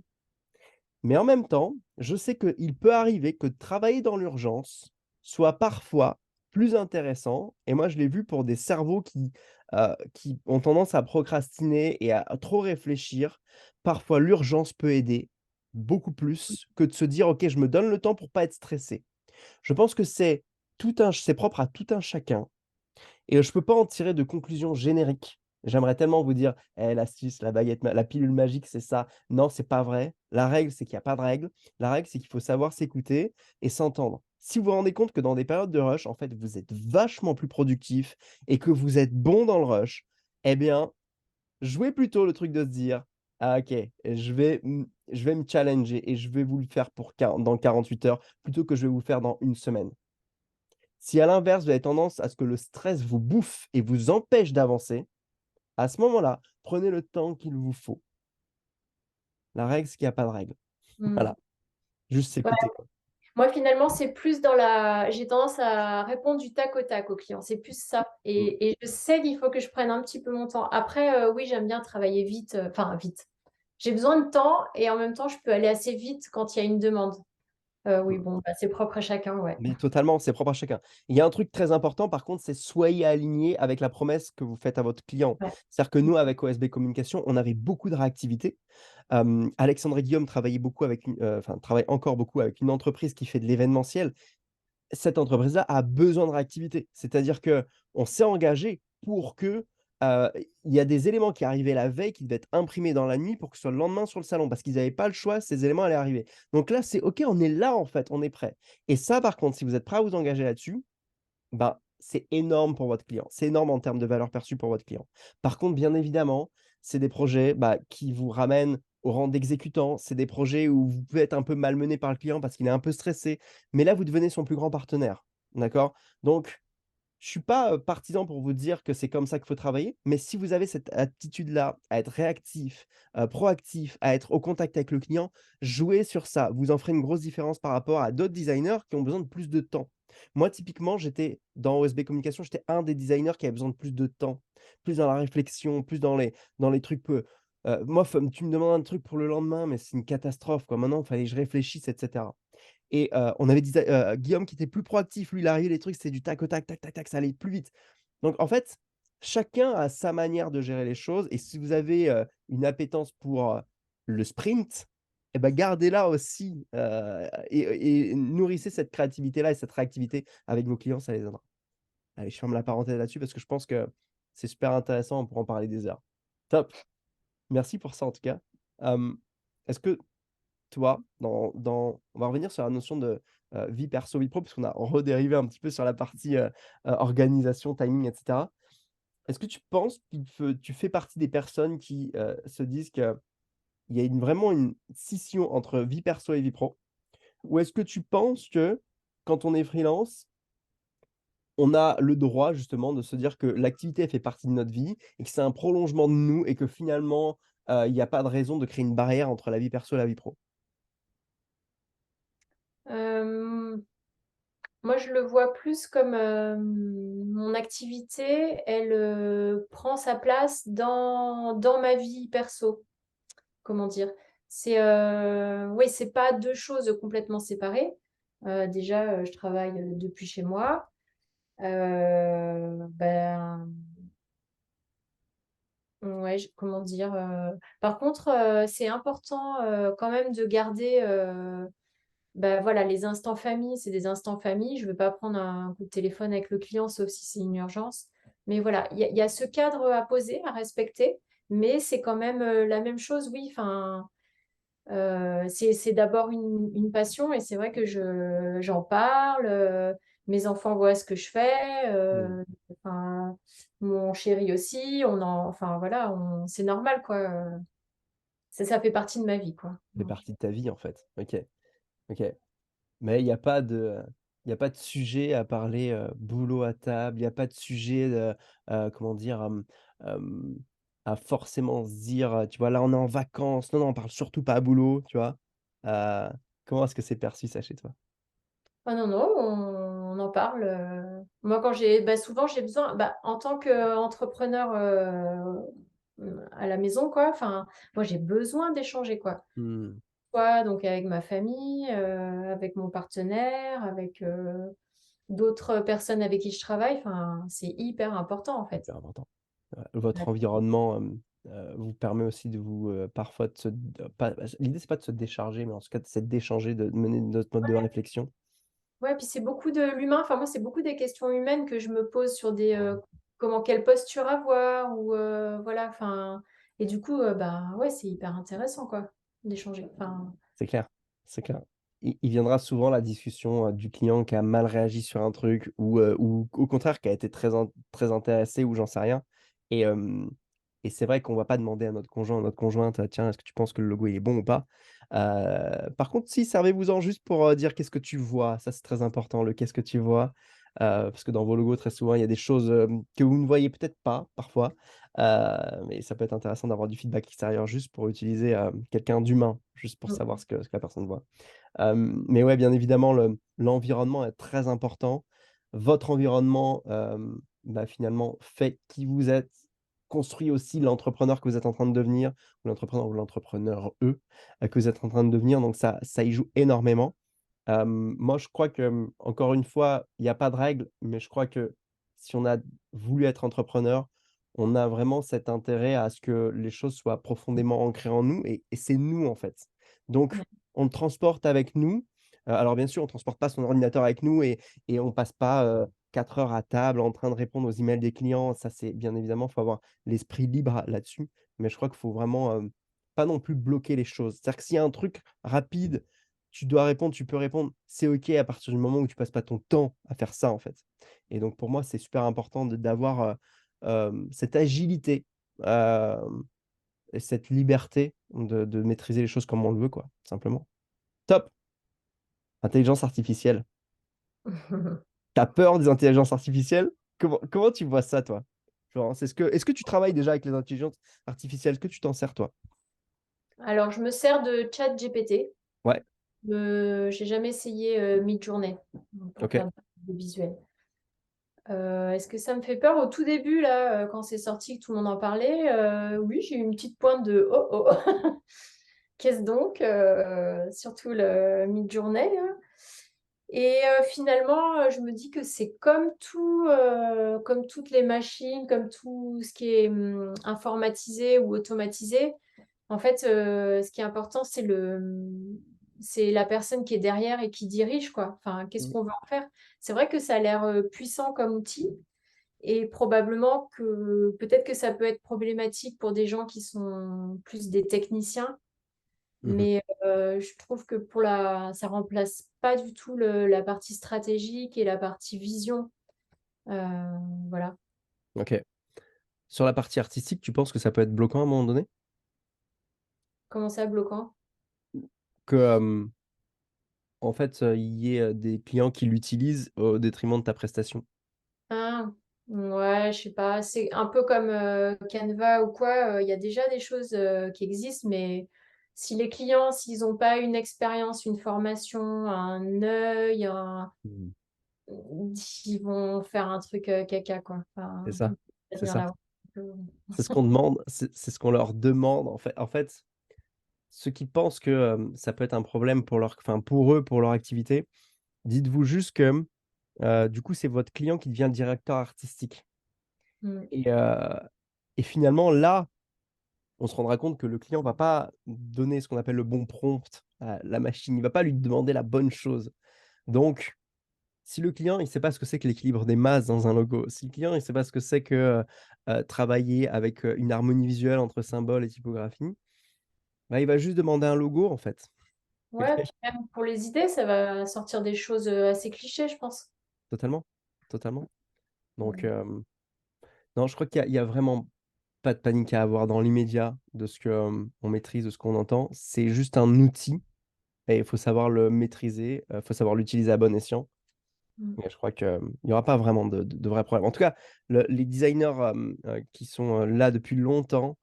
mais en même temps, je sais qu'il peut arriver que travailler dans l'urgence soit parfois plus intéressant et moi je l'ai vu pour des cerveaux qui ont tendance à procrastiner et à trop réfléchir. Parfois l'urgence peut aider beaucoup plus que de se dire: «OK, je me donne le temps pour pas être stressé». Je pense que c'est propre à tout un chacun et je peux pas en tirer de conclusion générique. J'aimerais tellement vous dire: «Eh l'astuce, la baguette ma la pilule magique, c'est ça». Non, c'est pas vrai. La règle, c'est qu'il y a pas de règle. La règle, c'est qu'il faut savoir s'écouter et s'entendre. Si vous vous rendez compte que dans des périodes de rush, en fait, vous êtes vachement plus productif et que vous êtes bon dans le rush, eh bien, jouez plutôt le truc de se dire: «Ah OK, je vais me challenger et je vais vous le faire pour dans 48 heures plutôt que je vais vous le faire dans une semaine». Si à l'inverse, vous avez tendance à ce que le stress vous bouffe et vous empêche d'avancer, à ce moment-là, prenez le temps qu'il vous faut. La règle, c'est qu'il y a pas de règle. Mmh. Voilà, juste Ouais, s'écouter, quoi. moi finalement, c'est plus j'ai tendance à répondre du tac au tac aux clients, c'est plus ça, Mmh. et je sais qu'il faut que je prenne un petit peu mon temps. Après, oui, j'aime bien travailler vite, enfin vite. J'ai besoin de temps et en même temps, je peux aller assez vite quand il y a une demande. Oui, Mmh. bon, bah, c'est propre à chacun, ouais. Mais totalement, c'est propre à chacun. Il y a un truc très important par contre, c'est soyez alignés avec la promesse que vous faites à votre client. Ouais. C'est-à-dire que Mmh. nous, avec OSB Communication, on avait beaucoup de réactivité. Alexandre et Guillaume travaillaient beaucoup avec enfin travaillent encore beaucoup avec une entreprise qui fait de l'événementiel. Cette entreprise-là a besoin de réactivité. C'est-à-dire qu'on s'est engagé pour que, il y a des éléments qui arrivaient la veille, qui devaient être imprimés dans la nuit pour que ce soit le lendemain sur le salon, parce qu'ils n'avaient pas le choix, ces éléments allaient arriver. Donc là, c'est OK, on est là, en fait, on est prêt. Et ça, par contre, si vous êtes prêt à vous engager là-dessus, ben, c'est énorme pour votre client. C'est énorme en termes de valeur perçue pour votre client. Par contre, bien évidemment, c'est des projets, qui vous ramènent au rang d'exécutant. C'est des projets où vous pouvez être un peu malmené par le client parce qu'il est un peu stressé. Mais là, vous devenez son plus grand partenaire. D'accord? Donc, je suis pas, partisan pour vous dire que c'est comme ça qu'il faut travailler, mais si vous avez cette attitude-là, à être réactif, proactif, à être au contact avec le client, jouez sur ça. Vous en ferez une grosse différence par rapport à d'autres designers qui ont besoin de plus de temps. Moi, typiquement, j'étais dans OSB Communication, j'étais un des designers qui avait besoin de plus de temps, plus dans la réflexion, plus dans les trucs moi, tu me demandes un truc pour le lendemain, mais c'est une catastrophe, quoi. Maintenant, il fallait que je réfléchisse et cetera. Et on avait Guillaume qui était plus proactif. Lui, il arrivait, les trucs, c'était du tac au tac, tac, tac, tac, ça allait plus vite. Donc en fait, chacun a sa manière de gérer les choses et si vous avez, une appétence pour, le sprint et ben gardez-la aussi, et nourrissez cette créativité-là et cette réactivité avec vos clients, ça les aidera. Allez, je ferme la parenthèse là-dessus parce que je pense que c'est super intéressant, on pourra en parler des heures. Top. Merci pour ça en tout cas. Est-ce que toi, on va revenir sur la notion de, vie perso, vie pro, parce qu'on a redérivé un petit peu sur la partie, organisation, timing et cetera. Est-ce que tu penses tu fais partie des personnes qui, se disent qu'il y a vraiment une scission entre vie perso et vie pro? Ou est-ce que tu penses que, quand on est freelance, on a le droit justement de se dire que l'activité, elle fait partie de notre vie et que c'est un prolongement de nous et que finalement, il y a pas de raison de créer une barrière entre la vie perso et la vie pro? Hem, Moi, je le vois plus comme, mon activité, elle, prend sa place dans ma vie perso. Comment dire? C'est, oui, c'est pas 2 choses complètement séparées. Déjà, je travaille, depuis chez moi. Ben, ouais, comment dire? Par contre, c'est important, quand même de garder, bah, voilà, les instants famille, c'est des instants famille. Je ne veux pas prendre un coup de téléphone avec le client, sauf si c'est une urgence. Mais voilà, il y a ce cadre à poser, à respecter, mais c'est quand même, la même chose, oui. Enfin, c'est d'abord une passion et c'est vrai que j'en parle, mes enfants voient ce que je fais, Mmh. enfin, mon chéri aussi, enfin voilà, c'est normal quoi, ça fait partie de ma vie, quoi. Ça fait partie de ta vie en fait. OK, OK. Mais il y a pas de sujet à parler, boulot à table, il y a pas de sujet de, comment dire? Hem, à forcément se dire, tu vois: «Là, on est en vacances». Non, non, on parle surtout pas boulot, tu vois? Heu, Comment est-ce que c'est perçu ça chez toi? Ah non, non, on en parle, moi quand souvent j'ai besoin, en tant qu'entrepreneur, à la maison quoi, enfin, moi j'ai besoin d'échanger quoi. Mmh, Soit donc avec ma famille, avec mon partenaire, avec, d'autres personnes avec qui je travaille, enfin, c'est hyper important en fait. hyper important. Votre environnement, vous permet aussi de vous, parfois de se de pas l'idée c'est pas de se décharger, mais en tout cas, c'est d'échanger, de mener notre mode de réflexion. Ouais, puis c'est beaucoup de l'humain. Enfin, moi, c'est beaucoup des questions humaines que je me pose sur quelle posture avoir ou voilà, enfin et du coup, ouais, c'est hyper intéressant, quoi, d'échanger. Enfin, C'est clair, c'est clair. Il viendra souvent la discussion, du client qui a mal réagi sur un truc ou au contraire qui a été très intéressé ou j'en sais rien et c'est vrai qu'on va pas demander à notre conjoint, à notre conjointe: «Tiens, est-ce que tu penses que le logo il est bon ou pas?» Par contre si, servez-vous-en juste pour, dire: «Qu'est-ce que tu vois?» Ça, c'est très important, le «qu'est-ce que tu vois?» Parce que dans vos logos, très souvent, il y a des choses, que vous ne voyez peut-être pas, parfois. Mais ça peut être intéressant d'avoir du feedback extérieur juste pour utiliser, quelqu'un d'humain, juste pour mmh savoir ce que la personne voit. Mais ouais, bien évidemment, l'environnement est très important. Votre environnement, finalement, fait qui vous êtes, construit aussi l'entrepreneur que vous êtes en train de devenir, ou l'entrepreneur ou l'entrepreneur, que vous êtes en train de devenir, donc ça y joue énormément. Moi, je crois que, encore une fois, il y a pas de règle, mais je crois que si on a voulu être entrepreneur, on a vraiment cet intérêt à ce que les choses soient profondément ancrées en nous et c'est nous, en fait. Donc mh. on le transporte avec nous. Alors bien sûr, on transporte pas son ordinateur avec nous et on passe pas, 4 heures à table en train de répondre aux emails des clients. Ça, c'est bien évidemment, il faut avoir l'esprit libre là-dessus. Mais je crois qu'il faut vraiment, pas non plus bloquer les choses. C'est-à-dire que s'il y a un truc rapide tu dois répondre, tu peux répondre, c'est OK à partir du moment où tu passes pas ton temps à faire ça, en fait. Et donc pour moi, c'est super important d'avoir, cette agilité, hem et cette liberté de maîtriser les choses comme on le veut, quoi, simplement. Top! Intelligence artificielle. Tu as peur des intelligences artificielles? Comment tu vois ça, toi? Genre, est-ce que tu travailles déjà avec les intelligences artificielles? Est-ce que tu t'en sers, toi? Alors, je me sers de ChatGPT. Ouais, J'ai jamais essayé Midjourney pour OK. faire des visuels. Est-ce que ça me fait peur? Au tout début, là, quand c'est sorti, que tout le monde en parlait, oui, j'ai eu une petite pointe de «Oh oh, qu'est-ce donc?» Surtout le Midjourney, là. Et finalement, je me dis que c'est comme tout, comme toutes les machines, comme tout ce qui est, informatisé ou automatisé. En fait, ce qui est important, c'est la personne qui est derrière et qui dirige, quoi. Enfin, qu'est-ce Mmh. qu'on veut en faire? C'est vrai que ça a l'air, puissant comme outil et probablement que peut-être que ça peut être problématique pour des gens qui sont plus des techniciens, Mmh. mais je trouve que ça remplace pas du tout la partie stratégique et la partie vision, heu, voilà. OK. Sur la partie artistique, tu penses que ça peut être bloquant à un moment donné? Comment ça, bloquant? Que, en fait, il y ait, des clients qui l'utilisent au détriment de ta prestation? Ah, ouais, je sais pas, c'est un peu comme, Canva ou quoi, il y a déjà des choses, qui existent, mais si les clients, s'ils ont pas une expérience, une formation, un œil, Mmh. ils vont faire un truc, caca, quoi. C'est Enfin, ça, pas c'est tenir ça. la route. C'est ce qu'on demande, c'est ce qu'on leur demande, en fait, ceux qui pensent que, ça peut être un problème pour pour eux, pour leur activité, dites-vous juste que, du coup, c'est votre client qui devient le directeur artistique Mmh, et finalement, là, on se rendra compte que le client va pas donner ce qu'on appelle le bon prompt à la machine. Il va pas lui demander la bonne chose. Donc, si le client, il sait pas ce que c'est que l'équilibre des masses dans un logo, si le client, il sait pas ce que c'est que, travailler avec, une harmonie visuelle entre symboles et typographie, bah, il va juste demander un logo, en fait. OK? ouais, puis même pour les idées, ça va sortir des choses, assez clichés, je pense. Totalement, totalement. Donc, Mmh. non, je crois qu'il y a vraiment pas de panique à avoir dans l'immédiat de ce que, on maîtrise, de ce qu'on entend. C'est juste un outil et il faut savoir le maîtriser, faut savoir l'utiliser à bon escient. Mmh. Et je crois qu'il y aura pas vraiment de vrais problèmes. En tout cas, les designers, qui sont, là depuis longtemps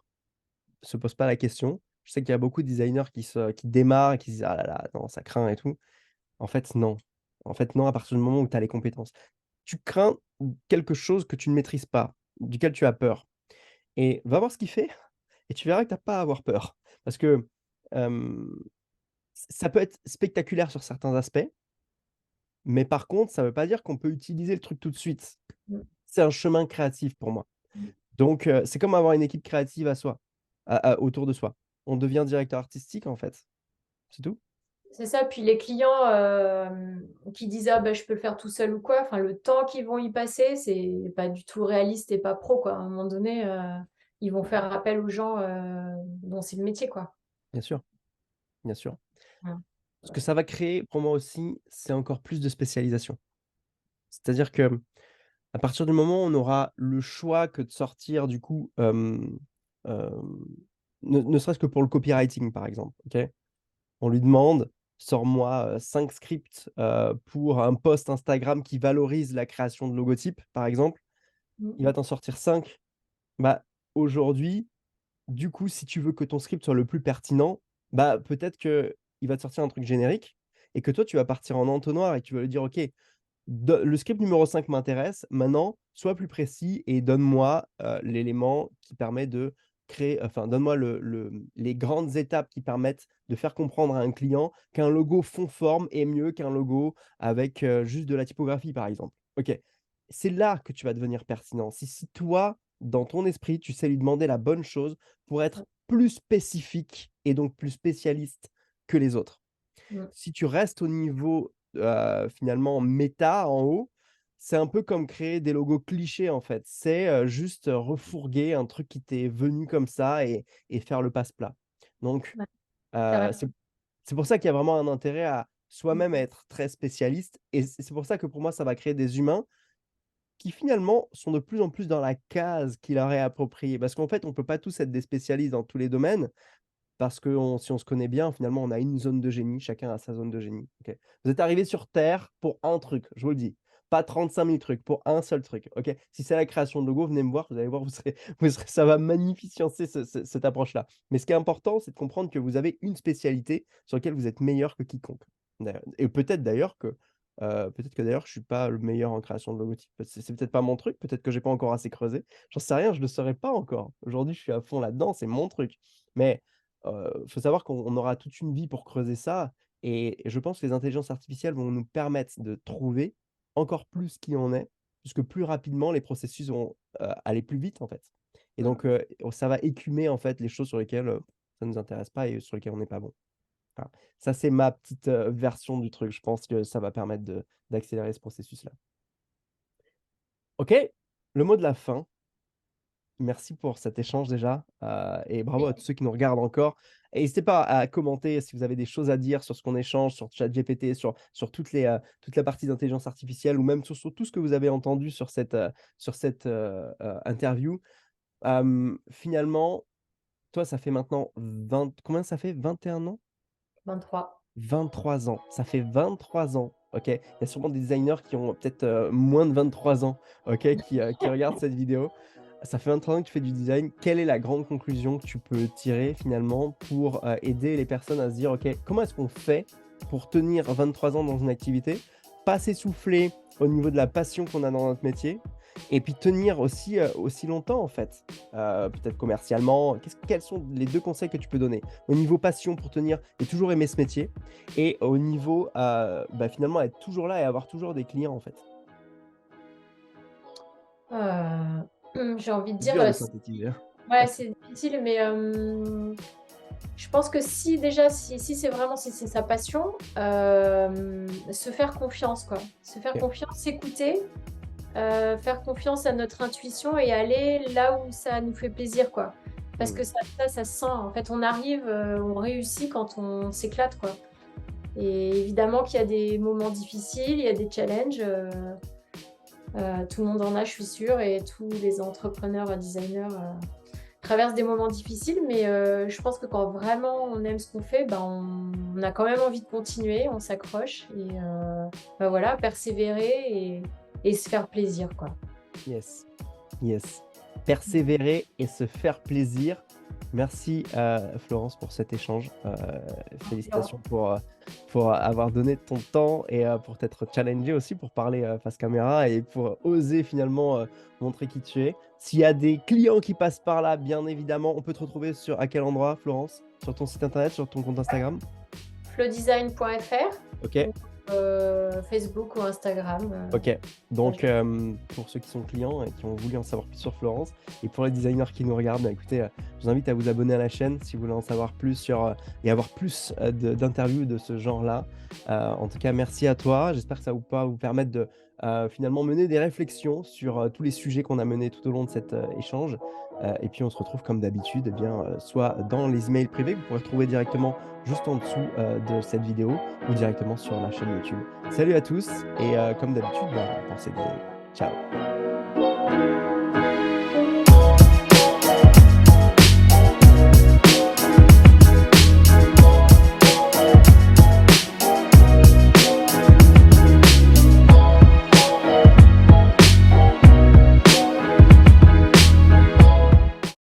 se posent pas la question. Je sais qu'il y a beaucoup de designers qui démarrent et qui se disent: «Ah là là, non, ça craint et tout». En fait, non. En fait, non, à partir du moment où tu as les compétences. Tu crains quelque chose que tu ne maîtrises pas, duquel tu as peur et va voir ce qu'il fait et tu verras que tu as pas à avoir peur. Parce que, hem, ça peut être spectaculaire sur certains aspects, mais par contre, ça veut pas dire qu'on peut utiliser le truc tout de suite. Mmh. C'est un chemin créatif pour moi. Mmh. Donc, c'est comme avoir une équipe créative à soi, autour de soi. On devient directeur artistique, en fait, c'est tout. C'est ça, puis les clients, qui disent: «Ah bah, je peux le faire tout seul» ou quoi, enfin, le temps qu'ils vont y passer, c'est pas du tout réaliste et pas pro, quoi. À un moment donné, ils vont faire appel aux gens, dont c'est le métier, quoi. Bien sûr, bien sûr. Voilà. Ce que ça va créer pour moi aussi, c'est encore plus de spécialisation. C'est-à-dire que à partir du moment où on aura le choix que de sortir du coup, hem, ne serait-ce que pour le copywriting, par exemple, OK? On lui demande: «Sors-moi, 5 scripts, pour un post Instagram qui valorise la création de logotypes», par exemple. Il Mmh. va t'en sortir 5. Bah, aujourd'hui, du coup, si tu veux que ton script soit le plus pertinent, bah, peut-être qu'il va te sortir un truc générique et que toi, tu vas partir en entonnoir et tu vas lui dire: «OK, le script numéro 5 m'intéresse. Maintenant, sois plus précis et donne-moi, l'élément qui permet de créer donne-moi les grandes étapes qui permettent de faire comprendre à un client qu'un logo fond-forme est mieux qu'un logo avec, juste de la typographie», par exemple. OK. C'est là que tu vas devenir pertinent. Si toi, dans ton esprit, tu sais lui demander la bonne chose pour être plus spécifique et donc plus spécialiste que les autres. Mmh. Si tu restes au niveau, finalement méta, en haut, c'est un peu comme créer des logos clichés, en fait. C'est, juste, refourguer un truc qui t'est venu comme ça et faire le passe-plat. Donc, Ouais, tu c'est raison. C'est pour ça qu'il y a vraiment un intérêt à soi-même être très spécialiste et c'est pour ça que pour moi, ça va créer des humains qui finalement sont de plus en plus dans la case qui leur est appropriée. Parce qu'en fait, on peut pas tous être des spécialistes dans tous les domaines parce que si on se connaît bien, finalement, on a une zone de génie, chacun a sa zone de génie, OK? Vous êtes arrivés sur terre pour un truc, je vous le dis. Pas 35 000 trucs, pour un seul truc, OK? Si c'est la création de logo, venez me voir, vous allez voir, vous serez ça va magnificencer cette approche-là. Mais ce qui est important, c'est de comprendre que vous avez une spécialité sur laquelle vous êtes meilleur que quiconque. D'ailleurs et peut-être que d'ailleurs je suis pas le meilleur en création de logotypes. C'est peut-être pas mon truc, peut-être que j'ai pas encore assez creusé. J'en sais rien, je le saurais pas encore. Aujourd'hui, je suis à fond là-dedans, c'est mon truc. Mais faut savoir qu'on aura toute une vie pour creuser ça et je pense que les intelligences artificielles vont nous permettre de trouver encore plus qui on est, puisque plus rapidement les processus vont, aller plus vite, en fait et Mmh. donc ça va écumer, en fait, les choses sur lesquelles, ça nous intéresse pas et sur lesquelles on n'est pas bon. Voilà. Ça, c'est ma petite, version du truc. Je pense que ça va permettre d'accélérer ce processus-là. OK, le mot de la fin. Merci pour cet échange déjà, et bravo à tous ceux qui nous regardent encore. Et n'hésitez pas à commenter si vous avez des choses à dire sur ce qu'on échange, sur ChatGPT, sur toute la partie d'intelligence artificielle ou même sur tout ce que vous avez entendu sur cette, interview. Finalement, toi, ça fait maintenant 20 combien ça fait? 21 ans? 23. 23 ans. Ça fait 23 ans, OK? Il y a sûrement des designers qui ont peut-être, moins de 23 ans, OK? Qui regardent cette vidéo. Ça fait 23 ans que tu fais du design. Quelle est la grande conclusion que tu peux tirer finalement pour, aider les personnes à se dire: «OK, comment est-ce qu'on fait pour tenir 23 ans dans une activité, pas s'essouffler au niveau de la passion qu'on a dans notre métier et puis tenir aussi, aussi longtemps en fait?» Peut-être commercialement, quels sont les 2 conseils que tu peux donner? Au niveau passion pour tenir et toujours aimer ce métier et au niveau, finalement être toujours là et avoir toujours des clients en fait? J'ai envie de C'est dire, dur de synthétiser, hein. ouais, c'est difficile, mais je pense que si déjà, si c'est vraiment si c'est sa passion, se faire confiance, quoi. Se faire OK. confiance, s'écouter, faire confiance à notre intuition et aller là où ça nous fait plaisir, quoi. Parce Mmh. que ça se sent. En fait, on arrive, on réussit quand on s'éclate, quoi. Et évidemment qu'il y a des moments difficiles, il y a des challenges, tout le monde en a, je suis sûre, et tous les entrepreneurs, designers, traversent des moments difficiles, mais je pense que quand vraiment on aime ce qu'on fait, ben, on a quand même envie de continuer, on s'accroche et voilà, persévérer et se faire plaisir, quoi. Yes, yes. Persévérer et se faire plaisir. Merci, Florence pour cet échange. Félicitations pour avoir donné de ton temps et pour t'être challengée aussi, pour parler, face caméra et pour oser finalement, montrer qui tu es. S'il y a des clients qui passent par là, bien évidemment, on peut te retrouver à quel endroit, Florence? Sur ton site internet, sur ton compte Instagram? Flowdesign.fr OK. ou Facebook ou Instagram, OK. ça Donc, je pour ceux qui sont clients et qui ont voulu en savoir plus sur Florence et pour les designers qui nous regardent, bah, écoutez, je vous invite à vous abonner à la chaîne si vous voulez en savoir plus et avoir plus, d'interviews de ce genre-là. En tout cas, merci à toi. J'espère que ça va vous permettre de, finalement mener des réflexions sur, tous les sujets qu'on a menés tout au long de cet, échange. Et puis on se retrouve comme d'habitude, eh bien, soit dans les emails privés que vous pourrez retrouver directement juste en dessous, de cette vidéo ou directement sur la chaîne YouTube. Salut à tous et comme d'habitude, pensez bien. Ciao.